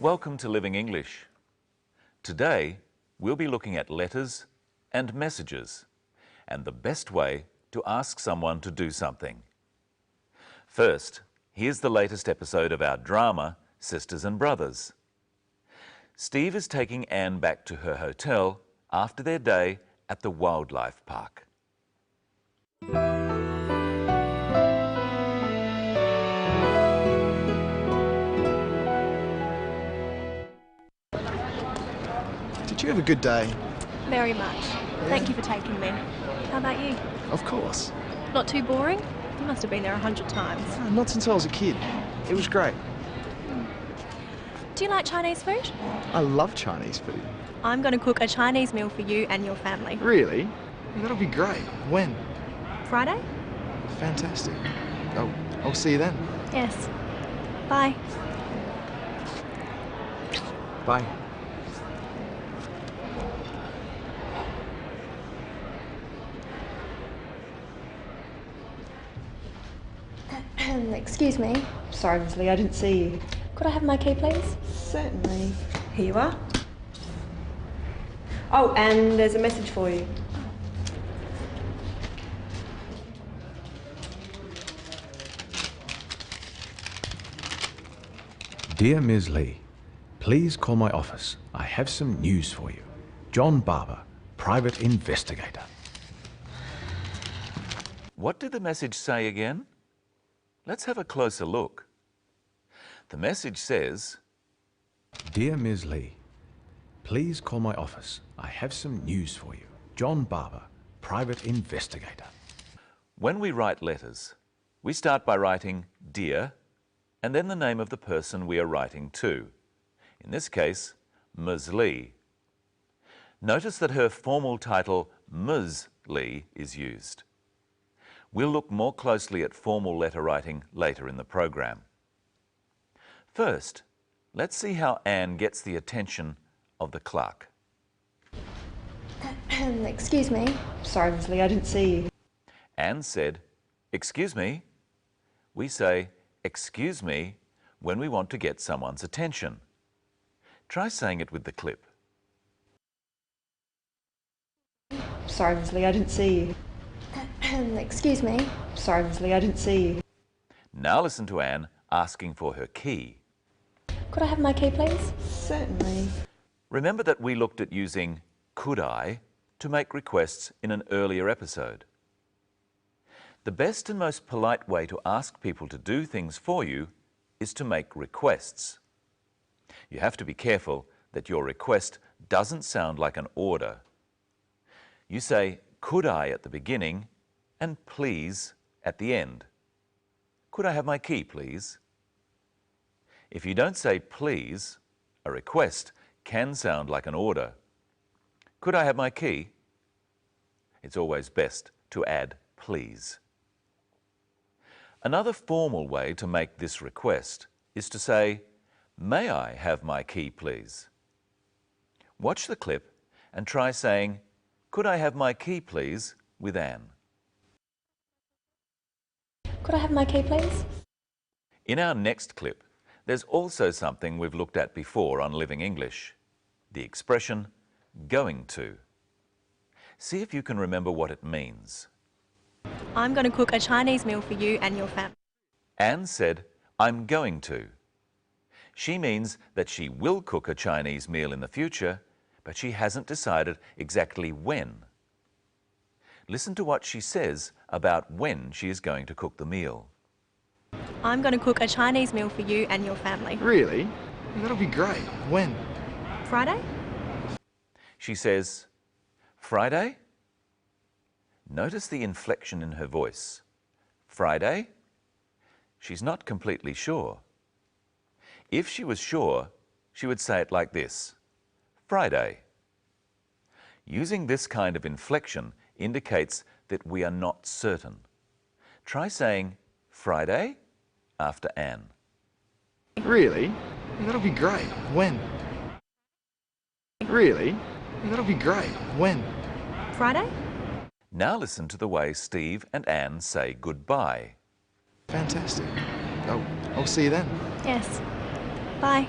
Welcome to Living English. Today, we'll be looking at letters and messages and the best way to ask someone to do something. First, here's the latest episode of our drama, Sisters and Brothers. Steve is taking Anne back to her hotel after their day at the wildlife park. Did you have a good day? Very much. Yeah. Thank you for taking me. How about you? Of course. Not too boring? You must have been there 100 times. Not since I was a kid. It was great. Do you like Chinese food? I love Chinese food. I'm going to cook a Chinese meal for you and your family. Really? That'll be great. When? Friday? Fantastic. Oh, I'll see you then. Yes. Bye. Bye. Excuse me. Sorry, Miss Lee, I didn't see you. Could I have my key, please? Certainly. Here you are. Oh, and there's a message for you. Dear Ms. Lee, please call my office. I have some news for you. John Barber, private investigator. What did the message say again? Let's have a closer look. The message says, Dear Ms. Lee, please call my office. I have some news for you. John Barber, private investigator. when we write letters, we start by writing Dear and then the name of the person we are writing to. In this case, Ms. Lee. Notice that her formal title, Ms. Lee, is used. We'll look more closely at formal letter writing later in the program. First, let's see how Anne gets the attention of the clerk. Excuse me. Sorry, Miss Lee, I didn't see you. Anne said, "Excuse me." We say, "Excuse me," when we want to get someone's attention. Try saying it with the clip. Sorry, Miss Lee, I didn't see you. Excuse me. Sorry, Miss Lee, I didn't see you. Now listen to Anne asking for her key. Could I have my key, please? Certainly. Remember that we looked at using could I to make requests in an earlier episode. The best and most polite way to ask people to do things for you is to make requests. You have to be careful that your request doesn't sound like an order. You say could I at the beginning and please at the end. Could I have my key, please? If you don't say please, a request can sound like an order. Could I have my key? It's always best to add please. Another formal way to make this request is to say, may I have my key, please? Watch the clip and try saying, could I have my key, please, with Anne. Could I have my key, please? In our next clip, there's also something we've looked at before on Living English, the expression going to. See if you can remember what it means. I'm going to cook a Chinese meal for you and your family. Anne said, I'm going to. She means that she will cook a Chinese meal in the future, but she hasn't decided exactly when. Listen to what she says about when she is going to cook the meal. I'm going to cook a Chinese meal for you and your family. Really? That'll be great. When? Friday? She says, Friday? Notice the inflection in her voice. Friday? She's not completely sure. If she was sure, she would say it like this, Friday. Using this kind of inflection indicates that we are not certain. Try saying Friday after Anne. Really? That'll be great. When? Really? That'll be great. When? Friday? Now listen to the way Steve and Anne say goodbye. Fantastic. Oh, I'll see you then. Yes. Bye.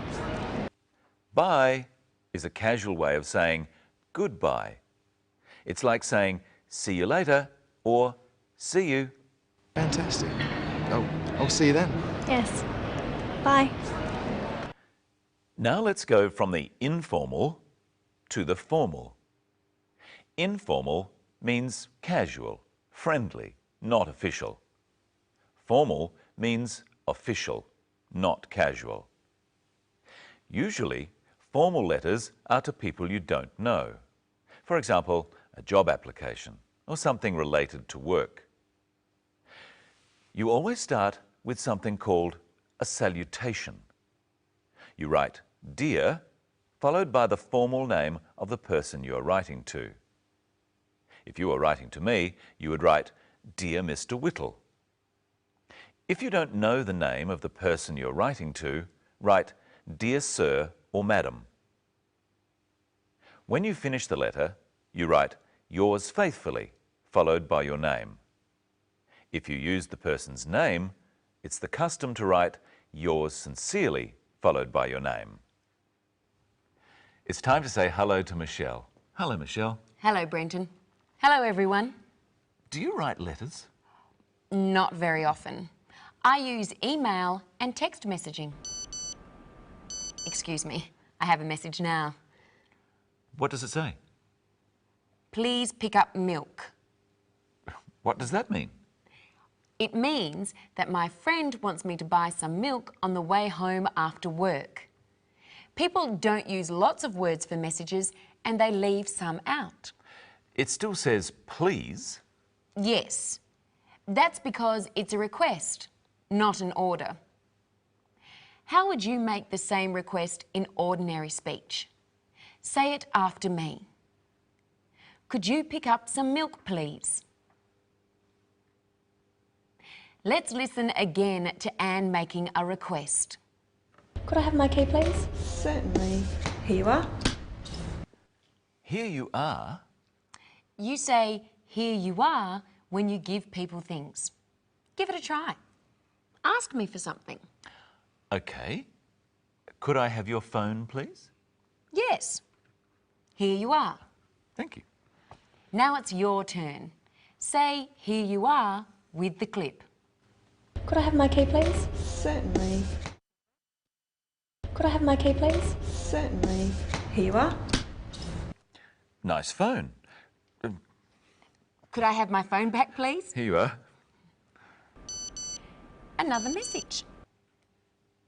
Bye is a casual way of saying goodbye. It's like saying see you later or see you. Fantastic. Oh, I'll see you then. Yes. Bye. Now let's go from the informal to the formal. Informal means casual, friendly, not official. Formal means official, not casual. Usually, formal letters are to people you don't know. For example, a job application or something related to work. You always start with something called a salutation. You write dear, followed by the formal name of the person you are writing to. If you were writing to me, you would write, Dear Mr. Whittle. If you don't know the name of the person you're writing to, write, Dear Sir or Madam. When you finish the letter, you write, Yours faithfully, followed by your name. If you use the person's name, it's the custom to write, Yours sincerely, followed by your name. It's time to say hello to Michelle. Hello, Michelle. Hello, Brenton. Hello, everyone. Do you write letters? Not very often. I use email and text messaging. Excuse me, I have a message now. What does it say? Please pick up milk. What does that mean? It means that my friend wants me to buy some milk on the way home after work. People don't use lots of words for messages and they leave some out. It still says please. Yes, that's because it's a request, not an order. How would you make the same request in ordinary speech? Say it after me. Could you pick up some milk, please? Let's listen again to Anne making a request. Could I have my key, please? Certainly. Here you are. Here you are. You say, here you are, when you give people things. Give it a try. Ask me for something. Okay. Could I have your phone, please? Yes. Here you are. Thank you. Now it's your turn. Say, here you are, with the clip. Could I have my key, please? Certainly. Could I have my key, please? Certainly. Here you are. Nice phone. Could I have my phone back, please? Here you are. Another message.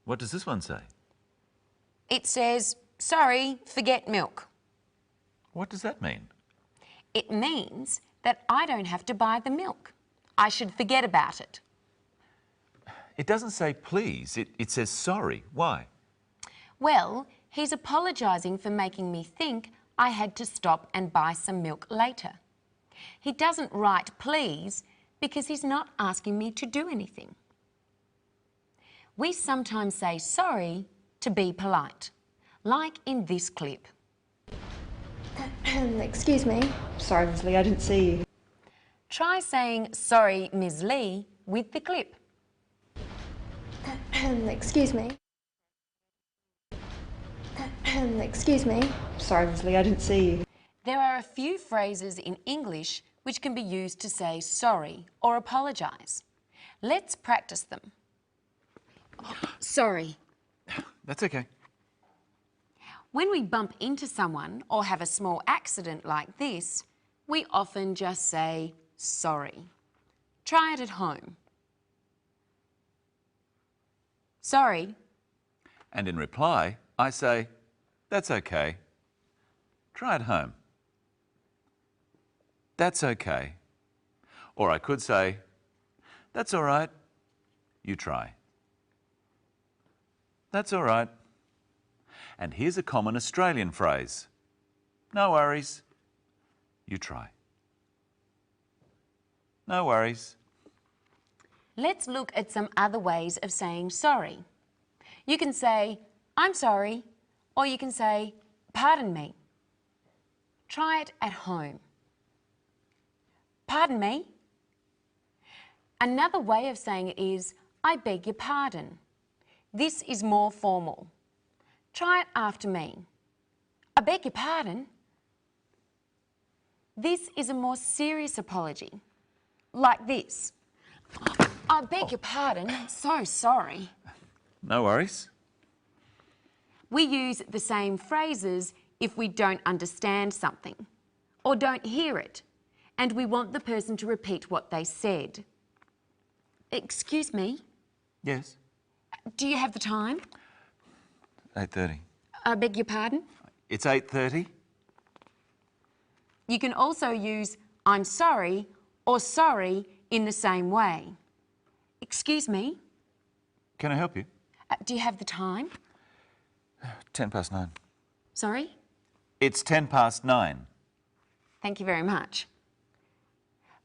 What does this one say? It says, sorry, forget milk. What does that mean? It means that I don't have to buy the milk. I should forget about it. It doesn't say please, it says sorry. Why? Well, he's apologising for making me think I had to stop and buy some milk later. He doesn't write please because he's not asking me to do anything. We sometimes say sorry to be polite, like in this clip. Excuse me. Sorry, Miss Lee, I didn't see you. Try saying sorry, Ms. Lee, with the clip. Excuse me. Excuse me. Sorry, Miss Lee, I didn't see you. There are a few phrases in English which can be used to say sorry or apologise. Let's practice them. Sorry. That's okay. When we bump into someone or have a small accident like this, we often just say sorry. Try it at home. Sorry. And in reply, I say, that's okay. Try it home. That's okay. Or I could say, that's all right. You try. That's all right. And here's a common Australian phrase. No worries. You try. No worries. Let's look at some other ways of saying sorry. You can say, I'm sorry, or you can say, pardon me. Try it at home. Pardon me. Another way of saying it is, I beg your pardon. This is more formal. Try it after me. I beg your pardon. This is a more serious apology. Like this. I beg your pardon. I'm so sorry. No worries. We use the same phrases if we don't understand something or don't hear it and we want the person to repeat what they said. Excuse me, Yes. do you have the time? 8:30. I beg your pardon? It's 8:30. You can also use I'm sorry or sorry in the same way. Excuse me, Can I help you? do you have the time? 9:10. Sorry? It's 9:10. Thank you very much.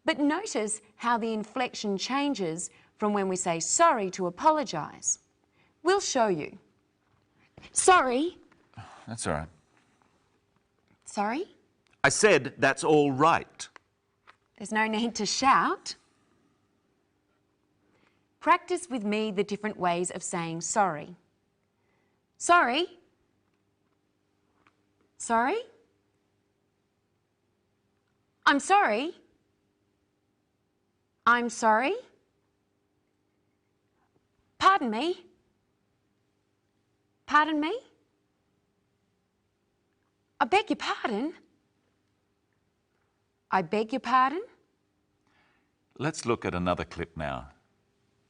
But notice how the inflection changes from when we say sorry to apologise. We'll show you. Sorry. That's all right. Sorry? I said that's all right. There's no need to shout. Practice with me the different ways of saying sorry. Sorry. Sorry. I'm sorry. I'm sorry. Pardon me. Pardon me. I beg your pardon. I beg your pardon. Let's look at another clip now.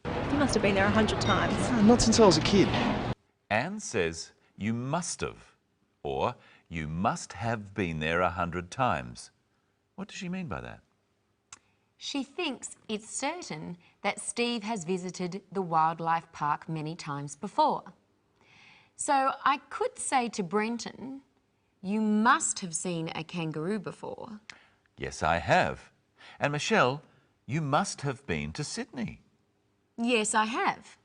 You must have been there 100 times. Not since I was a kid. Anne says you must have, or you must have been there 100 times. What does she mean by that? She thinks it's certain that Steve has visited the wildlife park many times before. So I could say to Brenton, you must have seen a kangaroo before. Yes, I have. And Michelle, you must have been to Sydney. Yes, I have.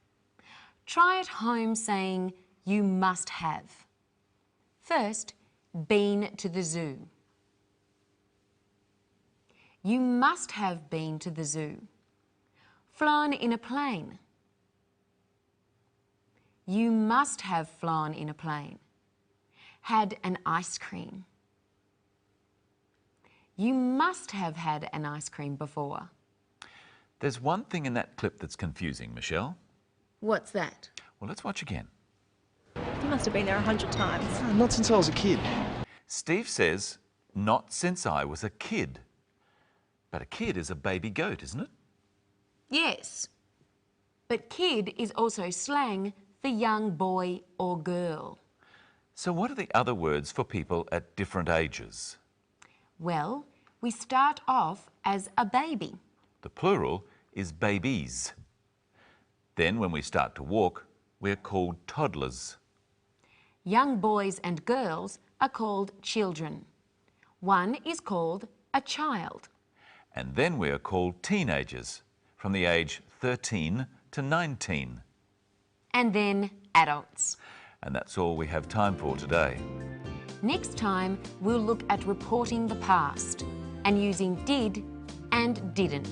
Try at home saying you must have. First, been to the zoo. You must have been to the zoo. Flown in a plane. You must have flown in a plane. Had an ice cream. You must have had an ice cream before. There's one thing in that clip that's confusing, Michelle. What's that? Well, let's watch again. You must have been there 100 times. Not since I was a kid. Steve says, not since I was a kid. But a kid is a baby goat, isn't it? Yes. But kid is also slang for young boy or girl. So what are the other words for people at different ages? Well, we start off as a baby. The plural is babies. Then when we start to walk, we're called toddlers. Young boys and girls are called children. One is called a child. And then we are called teenagers, from the age 13 to 19. And then adults. And that's all we have time for today. Next time, we'll look at reporting the past and using did and didn't.